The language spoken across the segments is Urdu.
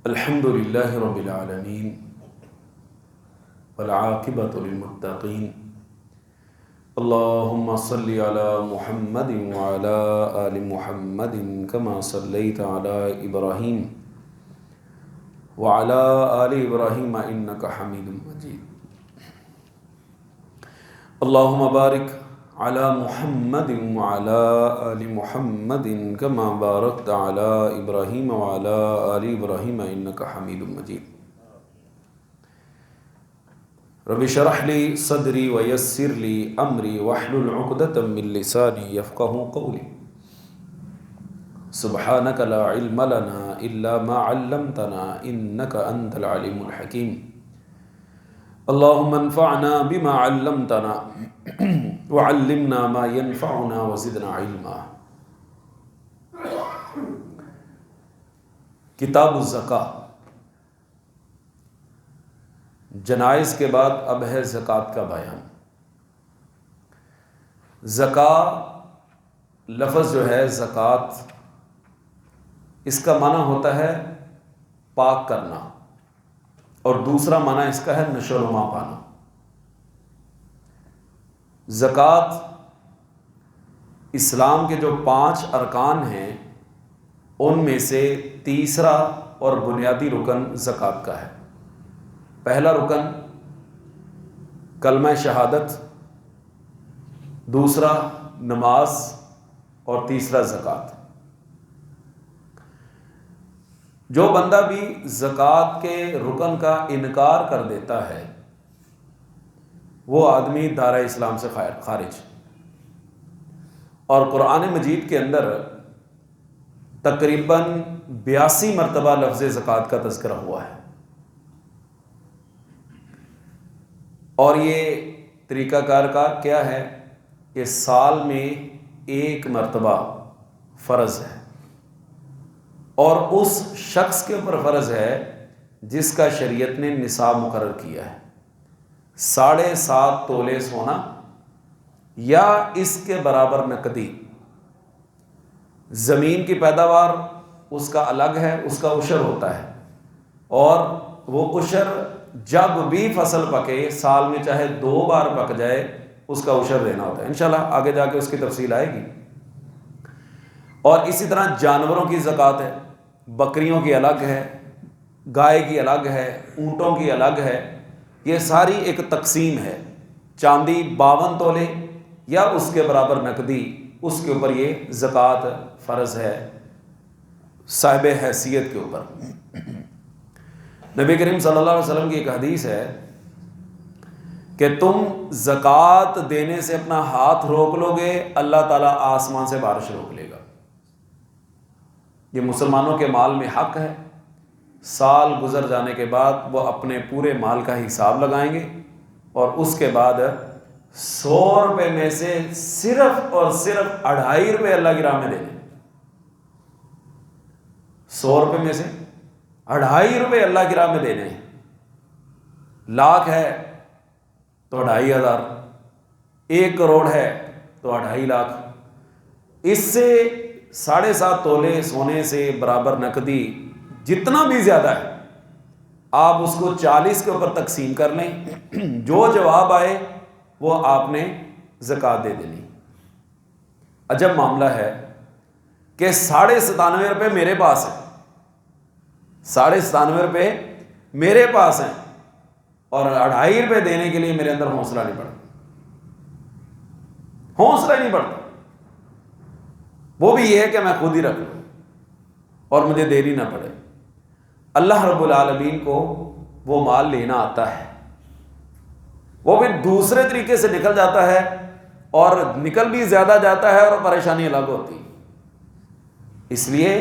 الحمد للہ رب العالمین والعاقبۃ للمتقین اللہم صلی علی محمد وعلی آل محمد کما صلیت علی ابراہیم وعلی آل ابراہیم انک حمید مجید اللہم بارک علی محمد وعلی آل محمد کما بارکت علی ابراہیم وعلی آل ابراہیم انک حمید مجید رب اشرح لی صدری ویسر لی امری واحلل عقدۃ من لسانی یفقہوا قولی سبحانک لا علم لنا الا ما علمتنا انک انت العلیم الحکیم اللہم انفعنا بما علمتنا وعلمنا ما ينفعنا وزدنا علما۔ کتاب الزکوٰۃ، جنائز کے بعد اب ہے زکوٰۃ کا بیان۔ زکوٰۃ لفظ جو ہے زکوٰۃ، اس کا معنی ہوتا ہے پاک کرنا، اور دوسرا معنی اس کا ہے نشو و نما پانا۔ زکوٰۃ اسلام کے جو 5 ارکان ہیں ان میں سے تیسرا اور بنیادی رکن زکوٰۃ کا ہے۔ پہلا رکن کلمہ شہادت، دوسرا نماز، اور تیسرا زکوٰۃ۔ جو بندہ بھی زکوٰۃ کے رکن کا انکار کر دیتا ہے وہ آدمی دائرہ اسلام سے خارج۔ اور قرآن مجید کے اندر تقریباً 82 مرتبہ لفظ زکوٰۃ کا تذکرہ ہوا ہے، اور یہ طریقہ کار کا کیا ہے کہ سال میں 1 مرتبہ فرض ہے، اور اس شخص کے اوپر فرض ہے جس کا شریعت نے نصاب مقرر کیا ہے، 7.5 تولے سونا یا اس کے برابر نقدی۔ زمین کی پیداوار اس کا الگ ہے، اس کا عشر ہوتا ہے، اور وہ عشر جب بھی فصل پکے، سال میں چاہے 2 بار پک جائے، اس کا عشر دینا ہوتا ہے۔ انشاءاللہ آگے جا کے اس کی تفصیل آئے گی۔ اور اسی طرح جانوروں کی زکوٰۃ ہے، بکریوں کی الگ ہے، گائے کی الگ ہے، اونٹوں کی الگ ہے۔ یہ ساری ایک تقسیم ہے۔ چاندی 52 تولے یا اس کے برابر نقدی، اس کے اوپر یہ زکوٰۃ فرض ہے صاحب حیثیت کے اوپر۔ نبی کریم صلی اللہ علیہ وسلم کی ایک حدیث ہے کہ تم زکوٰۃ دینے سے اپنا ہاتھ روک لو گے، اللہ تعالیٰ آسمان سے بارش روک لے گا۔ یہ مسلمانوں کے مال میں حق ہے۔ سال گزر جانے کے بعد وہ اپنے پورے مال کا حساب لگائیں گے، اور اس کے بعد 100 روپے میں سے صرف اور صرف 2.5 روپے اللہ کی راہ میں دینے۔ 100 روپے میں سے 2.5 روپے اللہ کی راہ میں دینے۔ 1,00,000 ہے تو 2,500، 1 کروڑ ہے تو 2.5 لاکھ۔ اس سے 7.5 تولے سونے سے برابر نقدی جتنا بھی زیادہ ہے، آپ اس کو 40 کے اوپر تقسیم کر لیں، جو جواب آئے وہ آپ نے زکوٰۃ دے دینی۔ عجب معاملہ ہے کہ 97.5 روپے میرے پاس ہیں، 97.5 روپے میرے پاس ہیں، اور 2.5 روپے دینے کے لیے میرے اندر حوصلہ نہیں پڑتا، حوصلہ ہی نہیں پڑتا۔ وہ بھی یہ ہے کہ میں خود ہی رکھ لوں اور مجھے دینی نہ پڑے۔ اللہ رب العالمین کو وہ مال لینا آتا ہے، وہ بھی دوسرے طریقے سے نکل جاتا ہے، اور نکل بھی زیادہ جاتا ہے اور پریشانی الگ ہوتی ہے۔ اس لیے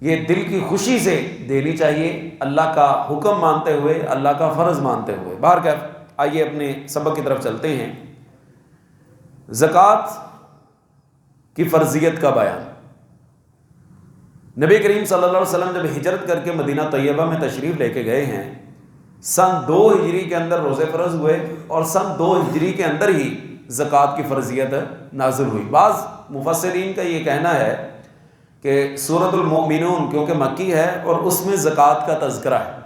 یہ دل کی خوشی سے دینی چاہیے، اللہ کا حکم مانتے ہوئے، اللہ کا فرض مانتے ہوئے۔ بہرکیف آئیے اپنے سبق کی طرف چلتے ہیں۔ زکوٰۃ کی فرضیت کا بیان۔ نبی کریم صلی اللہ علیہ وسلم جب ہجرت کر کے مدینہ طیبہ میں تشریف لے کے گئے ہیں، سن 2 ہجری کے اندر روزے فرض ہوئے، اور سن 2 ہجری کے اندر ہی زکوٰۃ کی فرضیت نازل ہوئی۔ بعض مفسرین کا یہ کہنا ہے کہ سورۃ المؤمنون کیونکہ مکی ہے اور اس میں زکوٰۃ کا تذکرہ ہے.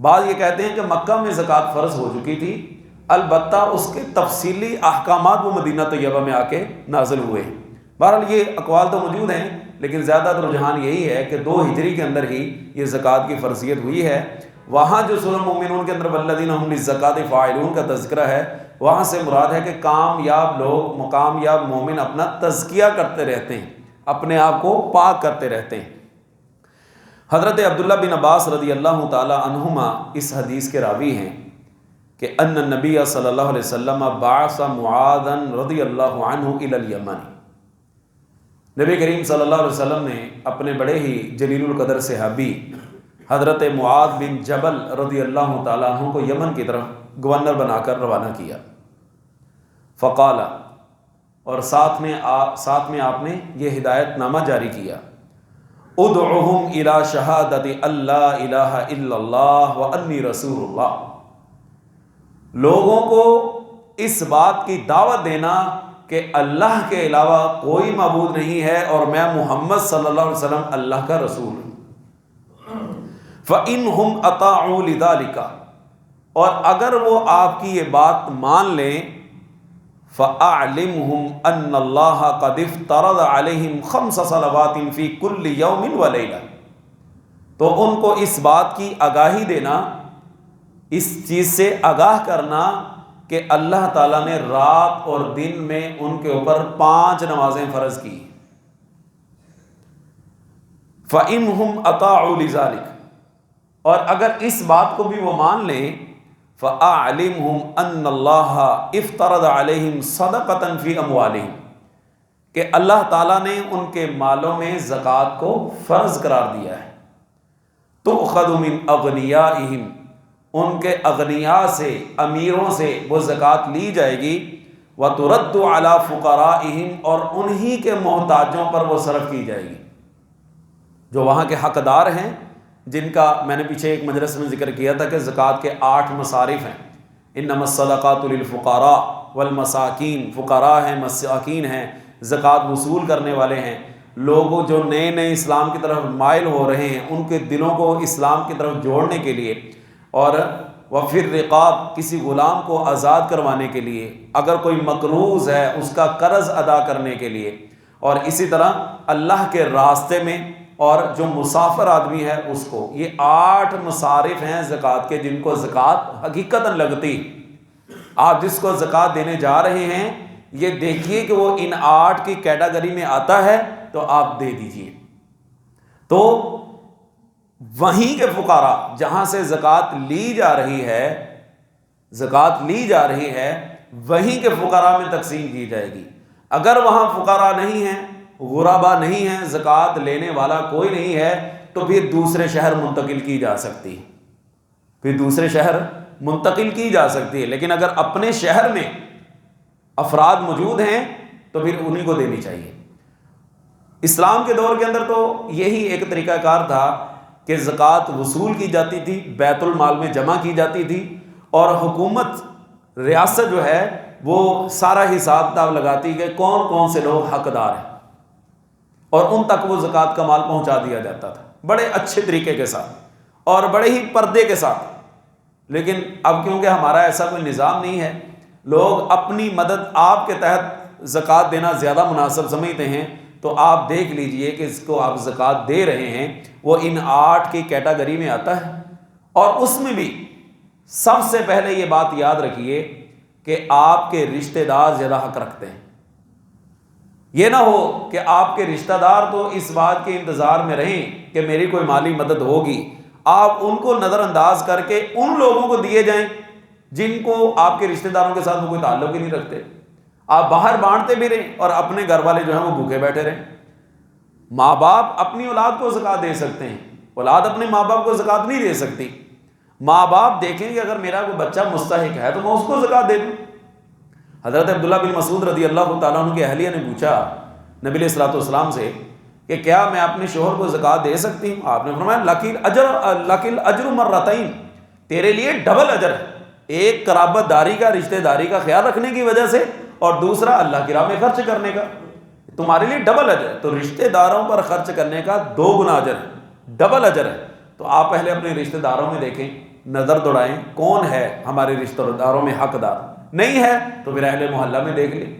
بعض یہ کہتے ہیں کہ مکہ میں زکوٰۃ فرض ہو چکی تھی، البتہ اس کے تفصیلی احکامات وہ مدینہ طیبہ میں آ کے نازل ہوئے. بہرحال یہ اقوال تو موجود ہیں، لیکن زیادہ تر رجحان یہی ہے کہ 2 ہجری کے اندر ہی یہ زکوٰۃ کی فرضیت ہوئی ہے. وہاں جو سورۃ المؤمنون کے اندر والذین هم للزکاۃ فاعلون کا تذکرہ ہے، وہاں سے مراد ہے کہ کامیاب لوگ، کامیاب مومن اپنا تزکیہ کرتے رہتے ہیں، اپنے آپ کو پاک کرتے رہتے ہیں. حضرت عبداللہ بن عباس رضی اللہ تعالی عنہما اس حدیث کے راوی ہیں کہ ان النبی صلی اللہ علیہ وسلم بعث معاذا رضی اللہ عنہ الی الیمن. نبی کریم صلی اللہ علیہ وسلم نے اپنے بڑے ہی جلیل القدر صحابی حضرت معاذ بن جبل رضی اللہ تعالیٰ عنہ کو یمن کی طرف گورنر بنا کر روانہ کیا. فقال، اور ساتھ میں آپ نے یہ ہدایت نامہ جاری کیا، ادعوہم الی شہادت اللہ الہ الا اللہ وانی رسول اللہ. لوگوں کو اس بات کی دعوت دینا کہ اللہ کے علاوہ کوئی معبود نہیں ہے اور میں محمد صلی اللہ علیہ وسلم اللہ کا رسول ہوں. فَإِنْهُمْ أَطَاعُوا لِذَلِكَ، اور اگر وہ آپ کی یہ بات مان لیں، فَأَعْلِمْهُمْ أَنَّ اللَّهَ قَدِ افْتَرَضَ عَلَيْهِمْ 5 صَلَوَاتٍ فِي كُلِّ يَوْمٍ وَلَيْلَةٍ، تو ان کو اس بات کی آگاہی دینا، اس چیز سے آگاہ کرنا کہ اللہ تعالیٰ نے رات اور دن میں ان کے اوپر 5 نمازیں فرض کی. فَإِنْهُمْ أَطَاعُوا لِذَلِكَ، اور اگر اس بات کو بھی وہ مان لیں، فَأَعْلِمْهُمْ أَنَّ اللَّهَ افْتَرَضَ عَلَيْهِمْ صَدَقَةً فِي أَمْوَالِهِمْ، کہ اللہ تعالیٰ نے ان کے مالوں میں زکوٰۃ کو فرض قرار دیا ہے. تُؤْخَذُ مِنْ أَغْنِيَائِهِمْ، ان کے اغنیاء سے، امیروں سے وہ زکوٰۃ لی جائے گی. وَتُرَدُّ عَلَى فُقَرَائِهِمْ، اور انہی کے محتاجوں پر وہ صرف کی جائے گی، جو وہاں کے حقدار ہیں، جن کا میں نے پیچھے ایک مجلس میں ذکر کیا تھا کہ زکوٰۃ کے 8 مصارف ہیں. انما الصدقات للفقراء والمساکین، فقراء ہیں، مساکین ہیں، زکوٰۃ وصول کرنے والے ہیں. لوگوں جو نئے نئے اسلام کی طرف مائل ہو رہے ہیں، ان کے دلوں کو اسلام کی طرف جوڑنے کے لیے، اور وفی الرقاب، کسی غلام کو آزاد کروانے کے لیے، اگر کوئی مقروض ہے اس کا قرض ادا کرنے کے لیے، اور اسی طرح اللہ کے راستے میں، اور جو مسافر آدمی ہے اس کو. یہ 8 مصارف ہیں زکوٰۃ کے، جن کو زکوٰۃ حقیقتاً لگتی. آپ جس کو زکوٰۃ دینے جا رہے ہیں، یہ دیکھیے کہ وہ ان 8 کی کیٹیگری میں آتا ہے تو آپ دے دیجئے. تو وہیں کے فقراء جہاں سے زکوٰۃ لی جا رہی ہے، وہیں کے فقراء میں تقسیم کی جائے گی. اگر وہاں فقراء نہیں ہیں، غربا نہیں ہیں، زکوٰۃ لینے والا کوئی نہیں ہے، تو پھر دوسرے شہر منتقل کی جا سکتی ہے. لیکن اگر اپنے شہر میں افراد موجود ہیں تو پھر انہی کو دینی چاہیے. اسلام کے دور کے اندر تو یہی ایک طریقہ کار تھا کہ زکوٰۃ وصول کی جاتی تھی، بیت المال میں جمع کی جاتی تھی، اور حکومت، ریاست جو ہے وہ سارا حساب کتاب لگاتی کہ کون کون سے لوگ حقدار ہیں، اور ان تک وہ زکوٰۃ کا مال پہنچا دیا جاتا تھا بڑے اچھے طریقے کے ساتھ اور بڑے ہی پردے کے ساتھ. لیکن اب کیونکہ ہمارا ایسا کوئی نظام نہیں ہے، لوگ اپنی مدد آپ کے تحت زکوٰۃ دینا زیادہ مناسب سمجھتے ہیں. تو آپ دیکھ لیجئے کہ اس کو آپ زکوٰۃ دے رہے ہیں، وہ ان 8 کی کیٹیگری میں آتا ہے. اور اس میں بھی سب سے پہلے یہ بات یاد رکھیے کہ آپ کے رشتہ دار زیادہ حق رکھتے ہیں. یہ نہ ہو کہ آپ کے رشتہ دار تو اس بات کے انتظار میں رہیں کہ میری کوئی مالی مدد ہوگی، آپ ان کو نظر انداز کر کے ان لوگوں کو دیے جائیں جن کو آپ کے رشتہ داروں کے ساتھ کوئی تعلق ہی نہیں رکھتے. آپ باہر بانٹتے بھی رہیں اور اپنے گھر والے جو ہیں وہ بھوکے بیٹھے رہیں. ماں باپ اپنی اولاد کو زکوٰۃ دے سکتے ہیں، اولاد اپنے ماں باپ کو زکوٰۃ نہیں دے سکتی. ماں باپ دیکھیں کہ اگر میرا کوئی بچہ مستحق ہے تو میں اس کو زکوٰۃ دے دوں. حضرت عبداللہ بن مسعود رضی اللہ تعالیٰ عنہ کے اہلیہ نے پوچھا نبی علیہ الصلوۃ والسلام سے کہ کیا میں اپنے شوہر کو زکوٰۃ دے سکتی ہوں؟ آپ نے فرمایا لکل اجر مرتین، تیرے لیے ڈبل اجر ہے، ایک قرابت داری کا، رشتہ داری کا خیال رکھنے کی وجہ سے، اور دوسرا اللہ کی راہ میں خرچ کرنے کا. تمہارے لیے ڈبل اجر ہے. تو رشتہ داروں پر خرچ کرنے کا 2 گنا اجر ہے، ڈبل اجر ہے. تو آپ پہلے اپنے رشتہ داروں میں دیکھیں، نظر دوڑائیں کون ہے ہمارے رشتہ داروں میں حقدار. نہیں ہے تو پھر اہل محلہ میں دیکھ لیں.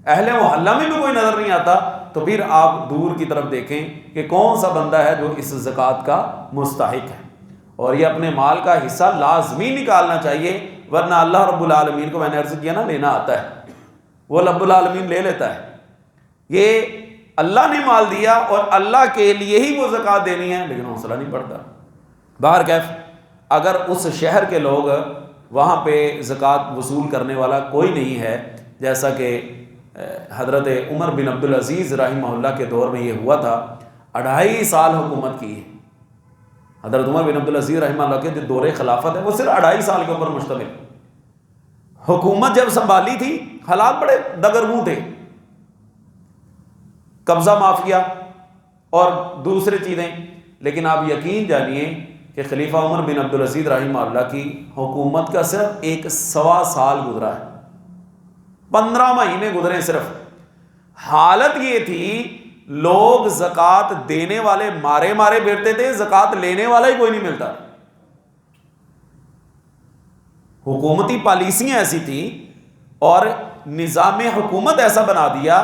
اہل محلہ میں بھی کوئی نظر نہیں آتا تو پھر آپ دور کی طرف دیکھیں کہ کون سا بندہ ہے جو اس زکوٰۃ کا مستحق ہے. اور یہ اپنے مال کا حصہ لازمی نکالنا چاہیے، ورنہ اللہ رب العالمین کو، میں نے عرض کیا نا، لینا آتا ہے، وہ رب العالمین لے لیتا ہے. یہ اللہ نے مال دیا اور اللہ کے لیے ہی وہ زکوٰۃ دینی ہے، لیکن حوصلہ نہیں پڑتا. باہر کیف اگر اس شہر کے لوگ وہاں پہ زکوٰۃ وصول کرنے والا کوئی نہیں ہے، جیسا کہ حضرت عمر بن عبدالعزیز رحمہ اللہ کے دور میں یہ ہوا تھا. 2.5 سال حکومت کی ہے حضرت عمر بن عبدالعزیز رحمہ اللہ کے جو دور خلافت ہے وہ صرف 2.5 سال کے اوپر مشتمل. حکومت جب سنبھالی تھی حالات بڑے دگرگوں تھے، قبضہ مافیا اور دوسری چیزیں، لیکن آپ یقین جانیے کہ خلیفہ عمر بن عبدالعزیز رحمہ اللہ کی حکومت کا صرف 1.25 سال گزرا ہے، 15 مہینے گزرے صرف. حالت یہ تھی لوگ زکوٰۃ دینے والے مارے مارے پھرتے تھے، زکوٰۃ لینے والا ہی کوئی نہیں ملتا. حکومتی پالیسیاں ایسی تھیں اور نظام حکومت ایسا بنا دیا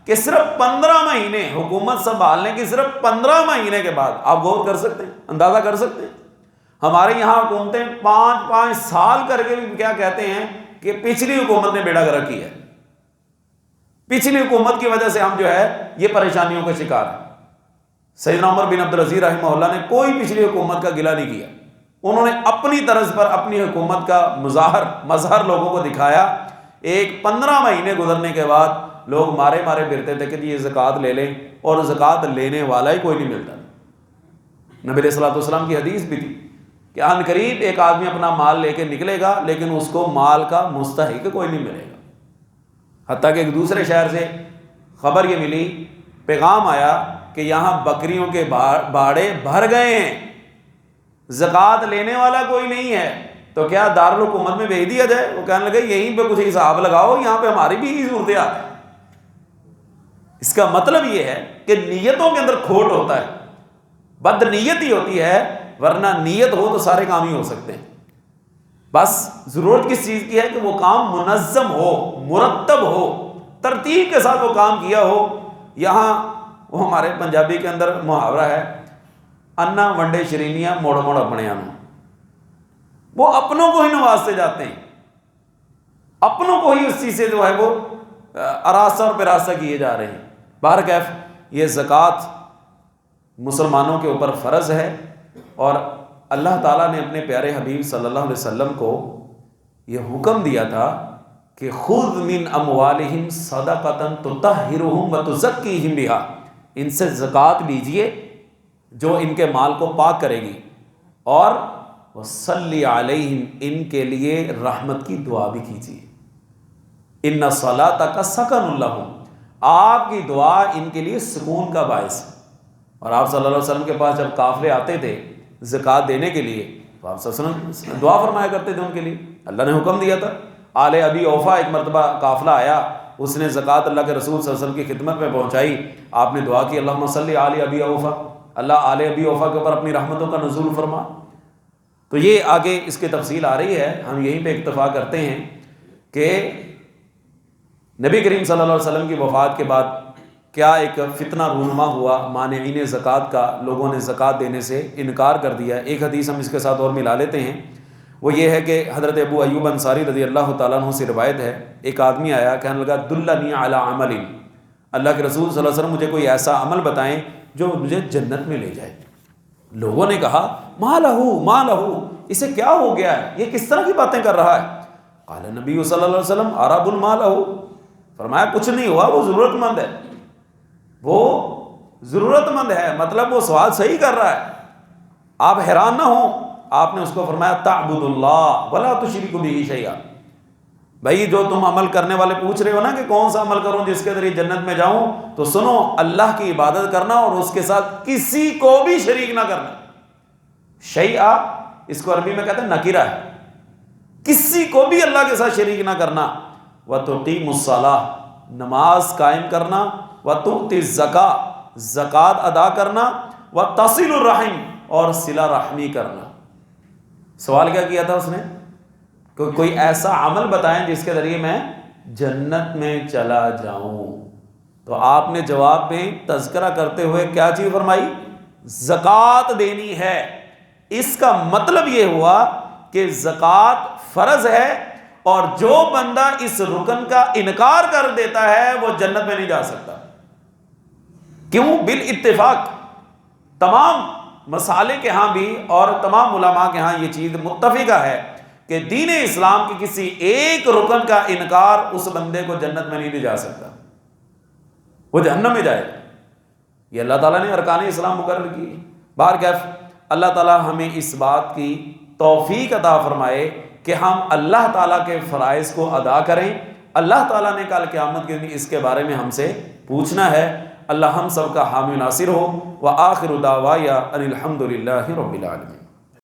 کہ صرف 15 مہینے حکومت سنبھالنے کی، صرف 15 مہینے کے بعد آپ غور کر سکتے ہیں، اندازہ کر سکتے ہیں. ہمارے یہاں حکومتیں 5 سال کر کے بھی کیا کہتے ہیں کہ پچھلی حکومت نے بیڑا گرک کیا ہے، پچھلی حکومت کی وجہ سے ہم جو ہے یہ پریشانیوں کا شکار ہیں. سیدنا عمر بن عبدالعزیز رحمہ اللہ نے کوئی پچھلی حکومت کا گلہ نہیں کیا. انہوں نے اپنی طرز پر اپنی حکومت کا مظہر لوگوں کو دکھایا. 15 مہینے گزرنے کے بعد لوگ مارے مارے پھرتے تھے کہ یہ زکوٰۃ لے لیں، اور زکوٰۃ لینے والا ہی کوئی نہیں ملتا. نبی علیہ الصلوۃ والسلام کی حدیث بھی تھی کہ عن قریب ایک آدمی اپنا مال لے کے نکلے گا لیکن اس کو مال کا مستحق کوئی نہیں ملے گا. حتیٰ کہ ایک دوسرے شہر سے خبر یہ ملی، پیغام آیا کہ یہاں بکریوں کے باڑے بھر گئے ہیں، زکوٰۃ لینے والا کوئی نہیں ہے. تو کیا دارالحکومت میں بھیج دیا جائے؟ وہ کہنے لگے یہیں پہ کچھ حساب لگاؤ، یہاں پہ ہماری بھی صورتحال ہے. اس کا مطلب یہ ہے کہ نیتوں کے اندر کھوٹ ہوتا ہے، بد نیت ہی ہوتی ہے، ورنہ نیت ہو تو سارے کام ہی ہو سکتے ہیں. بس ضرورت کس چیز کی ہے کہ وہ کام منظم ہو، مرتب ہو، ترتیب کے ساتھ وہ کام کیا ہو. یہاں وہ ہمارے پنجابی کے اندر محاورہ ہے، انا ونڈے شرینیاں موڑ موڑ اپنے آنوں. وہ اپنوں کو ہی نوازتے جاتے ہیں، اپنوں کو ہی اس چیز سے جو ہے وہ آراستہ اور پیراستہ کیے جا رہے ہیں. باہر کیف یہ زکوٰۃ مسلمانوں کے اوپر فرض ہے، اور اللہ تعالیٰ نے اپنے پیارے حبیب صلی اللہ علیہ وسلم کو یہ حکم دیا تھا کہ خذ من اموالہم صدقۃ تطہرہم وتزکیہم بہا، ان سے زکوٰۃ لیجئے جو ان کے مال کو پاک کرے گی، اور وصلی علیہم، ان کے لیے رحمت کی دعا بھی کیجیے. ان صلاتک سکن لہم، آپ کی دعا ان کے لیے سکون کا باعث ہے. اور آپ صلی اللہ علیہ وسلم کے پاس جب قافلے آتے تھے زکوٰۃ دینے کے لیے تو آپ صلی اللہ علیہ وسلم دعا فرمایا کرتے تھے ان کے لیے. اللہ نے حکم دیا تھا. آل ابی اوفا ایک مرتبہ قافلہ آیا، اس نے زکوٰۃ اللہ کے رسول صلی اللہ علیہ وسلم کی خدمت میں پہنچائی. آپ نے دعا کی اللہم صلی علی ابی اوفا، اللہ آل ابی اوفا کے اوپر اپنی رحمتوں کا نزول فرما. تو یہ آگے اس کی تفصیل آ رہی ہے، ہم یہیں پہ اکتفا کرتے ہیں کہ نبی کریم صلی اللہ علیہ وسلم کی وفات کے بعد کیا ایک فتنہ رونما ہوا مانعین زکوٰۃ کا، لوگوں نے زکوٰۃ دینے سے انکار کر دیا. ایک حدیث ہم اس کے ساتھ اور ملا لیتے ہیں، وہ یہ ہے کہ حضرت ابو ایوب انصاری رضی اللہ تعالیٰ عنہ سے روایت ہے، ایک آدمی آیا کہنے لگا دلنی علی عمل، اللہ کے رسول صلی اللہ علیہ وسلم مجھے کوئی ایسا عمل بتائیں جو مجھے جنت میں لے جائے. لوگوں نے کہا ما لہو، اسے کیا ہو گیا ہے، یہ کس طرح کی باتیں کر رہا ہے. قال نبی صلی اللہ علیہ وسلم عرب ما لہو، فرمایا کچھ نہیں ہوا، وہ ضرورت مند ہے، وہ ضرورت مند ہے، مطلب وہ سوال صحیح کر رہا ہے، آپ حیران نہ ہوں. آپ نے اس کو فرمایا تعبد اللہ ولا تشرک بہ شیئا، بھائی جو تم عمل کرنے والے پوچھ رہے ہو نا کہ کون سا عمل کروں جس کے ذریعے جنت میں جاؤں، تو سنو اللہ کی عبادت کرنا اور اس کے ساتھ کسی کو بھی شریک نہ کرنا. شیئا اس کو عربی میں کہتے ہیں نکرہ ہے، کسی کو بھی اللہ کے ساتھ شریک نہ کرنا. وتقیم الصلاۃ، نماز قائم کرنا، وَتُؤْتِ الزَّكَاةَ زکوٰۃ ادا کرنا، وَتَصِلُ الرَّحِمَ اور صلہ رحمی کرنا۔ سوال کیا کیا تھا اس نے؟ کوئی ایسا عمل بتائیں جس کے ذریعے میں جنت میں چلا جاؤں۔ تو آپ نے جواب میں تذکرہ کرتے ہوئے کیا چیز فرمائی؟ زکوٰۃ دینی ہے۔ اس کا مطلب یہ ہوا کہ زکوٰۃ فرض ہے، اور جو بندہ اس رکن کا انکار کر دیتا ہے وہ جنت میں نہیں جا سکتا۔ کیوں؟ بالاتفاق تمام مسالے کے ہاں بھی اور تمام علماء کے ہاں یہ چیز متفقہ ہے کہ دین اسلام کے کسی ایک رکن کا انکار اس بندے کو جنت میں نہیں لے جا سکتا، وہ جہنم میں جائے گا۔ یہ اللہ تعالیٰ نے ارکان اسلام مقرر کی۔ بہرکیف اللہ تعالیٰ ہمیں اس بات کی توفیق عطا فرمائے کہ ہم اللہ تعالیٰ کے فرائض کو ادا کریں۔ اللہ تعالیٰ نے کل قیامت کے دن اس کے بارے میں ہم سے پوچھنا ہے۔ اللہ ہم سب کا حامی ناصر ہو۔ وآخر دعوایا ان الحمد للہ رب العالمین۔